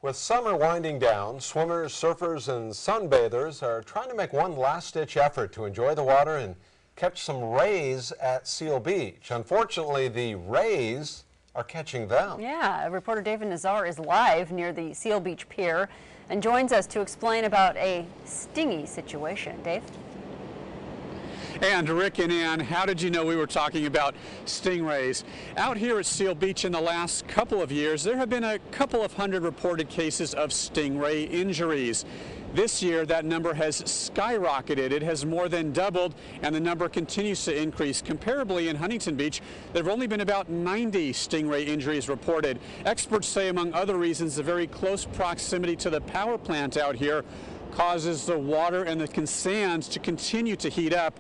With summer winding down, swimmers, surfers, and sunbathers are trying to make one last-ditch effort to enjoy the water and catch some rays at Seal Beach. Unfortunately, the rays are catching them. Yeah, reporter David Nazar is live near the Seal Beach Pier and joins us to explain about a stingy situation. Dave? And Rick and Ann, how did you know we were talking about stingrays? Out here at Seal Beach in the last couple of years, there have been a couple of hundred reported cases of stingray injuries. This year, that number has skyrocketed. It has more than doubled, and the number continues to increase. Comparably, in Huntington Beach, there have only been about 90 stingray injuries reported. Experts say, among other reasons, the very close proximity to the power plant out here causes the water and the sands to continue to heat up,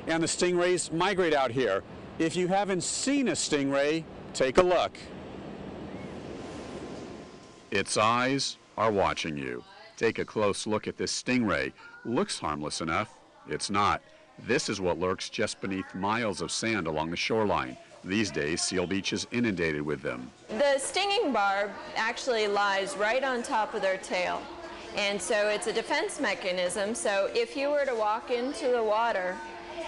and the stingrays migrate out here. If you haven't seen a stingray, take a look. Its eyes are watching you. Take a close look at this stingray. Looks harmless enough. It's not. This is what lurks just beneath miles of sand along the shoreline. These days, Seal Beach is inundated with them. The stinging barb actually lies right on top of their tail. And so it's a defense mechanism. So if you were to walk into the water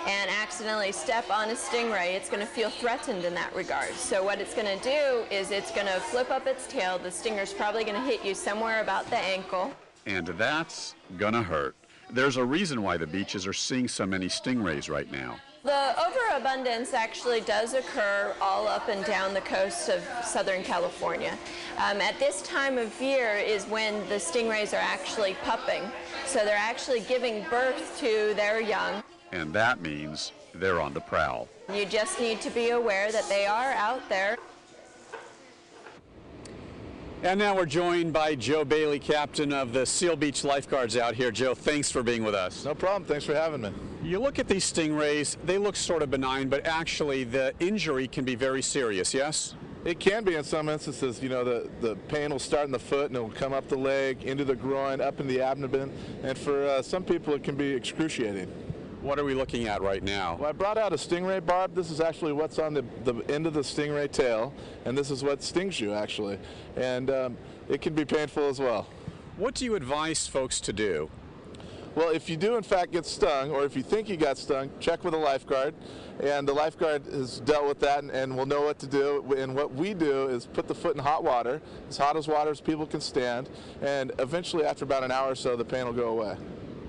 and accidentally step on a stingray, it's going to feel threatened in that regard. So what it's going to do is it's going to flip up its tail. The stinger's probably going to hit you somewhere about the ankle. And that's going to hurt. There's a reason why the beaches are seeing so many stingrays right now. The overabundance actually does occur all up and down the coast of Southern California. At this time of year is when the stingrays are actually pupping. So they're actually giving birth to their young. And that means they're on the prowl. You just need to be aware that they are out there. And now we're joined by Joe Bailey, captain of the Seal Beach Lifeguards out here. Joe, thanks for being with us. No problem. Thanks for having me. You look at these stingrays, they look sort of benign, but actually the injury can be very serious, yes? It can be in some instances. You know, the pain will start in the foot and it will come up the leg, into the groin, up in the abdomen, and for some people it can be excruciating. What are we looking at right now? Well, I brought out a stingray barb. This is actually what's on the end of the stingray tail, and this is what stings you, actually. And it can be painful as well. What do you advise folks to do? Well, if you do in fact get stung, or if you think you got stung, check with a lifeguard. And the lifeguard has dealt with that and will know what to do. And what we do is put the foot in hot water as people can stand, and eventually after about an hour or so, the pain will go away.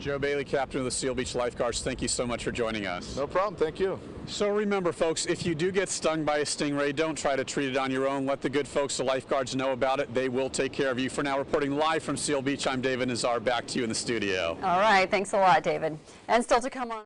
Joe Bailey, captain of the Seal Beach Lifeguards, thank you so much for joining us. No problem. Thank you. So remember, folks, if you do get stung by a stingray, don't try to treat it on your own. Let the good folks, the lifeguards, know about it. They will take care of you. For now, reporting live from Seal Beach, I'm David Nazar. Back to you in the studio. All right. Thanks a lot, David. And still to come on.